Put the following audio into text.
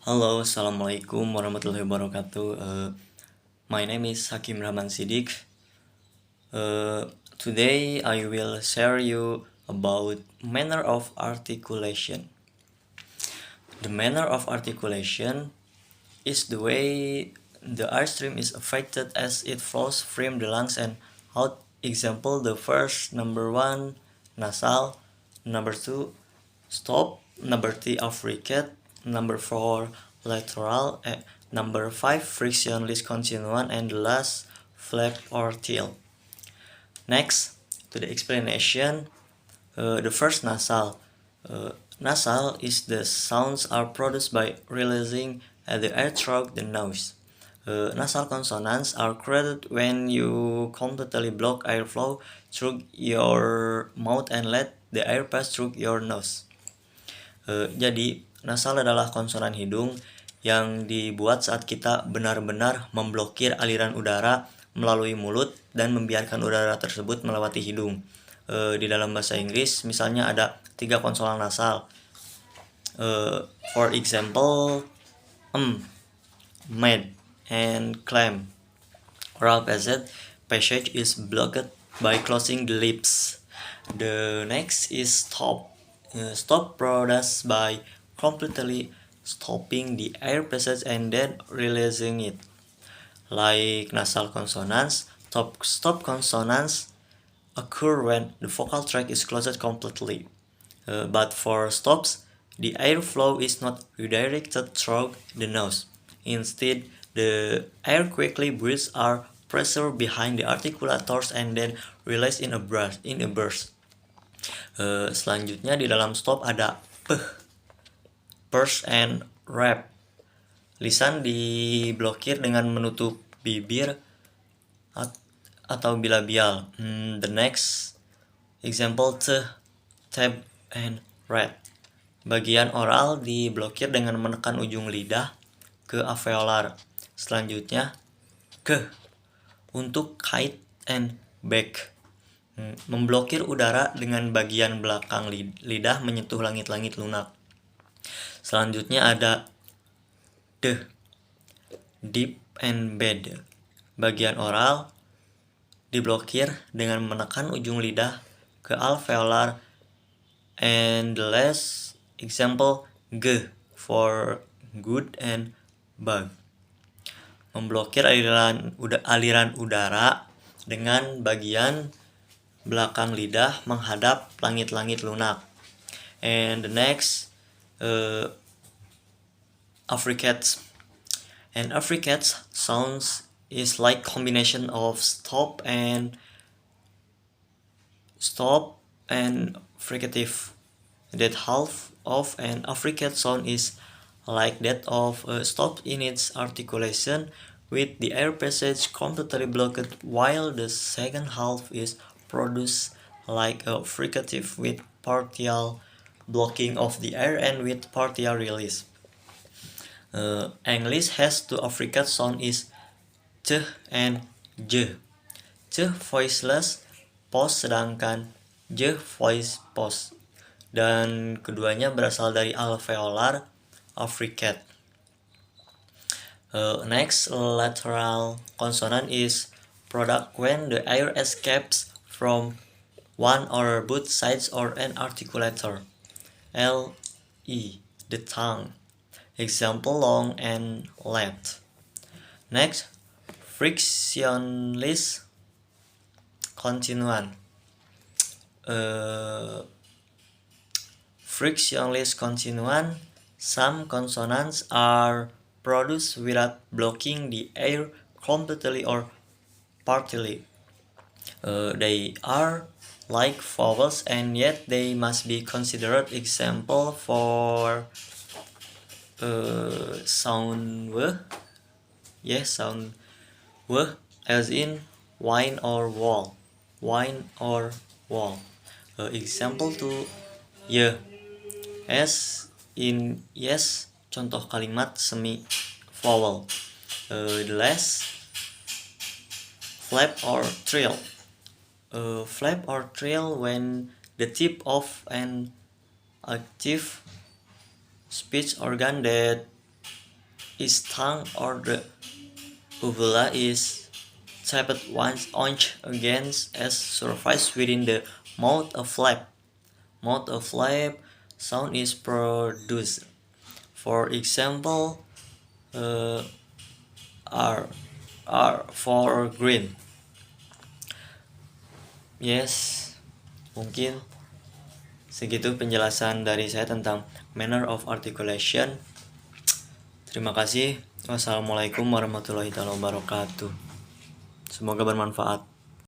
Halo, assalamualaikum warahmatullahi wabarakatuh. My name is Hakim Rahman Sidik. Today I will share you about manner of articulation. The manner of articulation is the way the airstream is affected as it flows from the lungs and out. Example, the first, number 1, nasal, number 2, stop, number 3, affricate, number 4, lateral, number 5, frictionless continuous, and the last, flap or tail. Next, to the explanation, the first, nasal. Nasal is the sounds are produced by releasing the air through the nose. Nasal consonants are created when you completely block airflow through your mouth and let the air pass through your nose. Jadi, nasal adalah konsonan hidung yang dibuat saat kita benar-benar memblokir aliran udara melalui mulut dan membiarkan udara tersebut melewati hidung. Di dalam bahasa Inggris, misalnya ada 3 konsonan nasal. For example, med, and clam. Oral passage is blocked by closing the lips. The next is stop. Stop produced by completely stopping the air passage and then releasing it. Like nasal consonants, stop consonants occur when the vocal tract is closed completely. But for stops, the airflow is not redirected through the nose. Instead, the air quickly breathes are pressure behind the articulators and then released in a burst. Selanjutnya di dalam stop ada purse and wrap. Lisan diblokir dengan menutup bibir atau bilabial. The next example, tab and rat. Bagian oral diblokir dengan menekan ujung lidah ke alveolar. Selanjutnya untuk kite and back. Memblokir udara dengan bagian belakang lidah menyentuh langit-langit lunak. Selanjutnya ada deep and bed. Bagian oral diblokir dengan menekan ujung lidah ke alveolar. And the last example, for good and bad. Memblokir aliran udara dengan bagian belakang lidah menghadap langit-langit lunak. And the next, affricates. And affricates sounds is like combination of stop and fricative. That half of an affricate sound is like that of a stop in its articulation, with the air passage completely blocked, while the second half is produced like a fricative with partial blocking of the air and with partial release. English has two affricate sound is ch and j. Ch voiceless pause sedangkan j voice pause. Dan keduanya berasal dari alveolar affricate. Next, lateral consonant is product when the air escapes from one or both sides or an articulator. The tongue. Example, long and left. Next, frictionless continuant. Frictionless continuant, some consonants are produced without blocking the air completely or partly. They are like vowels and yet they must be considered. Example for sound w. Sound w, as in wine or wall. Example to as in yes, contoh kalimat semi vowel. The last, flap or trill. Flap or trill when the tip of an active speech organ that is tongue, or the uvula is tapped once against as surface within the mouth. A flap sound is produced. For example, R for green. Yes, mungkin segitu penjelasan dari saya tentang manner of articulation. Terima kasih. Wassalamualaikum warahmatullahi wabarakatuh. Semoga bermanfaat.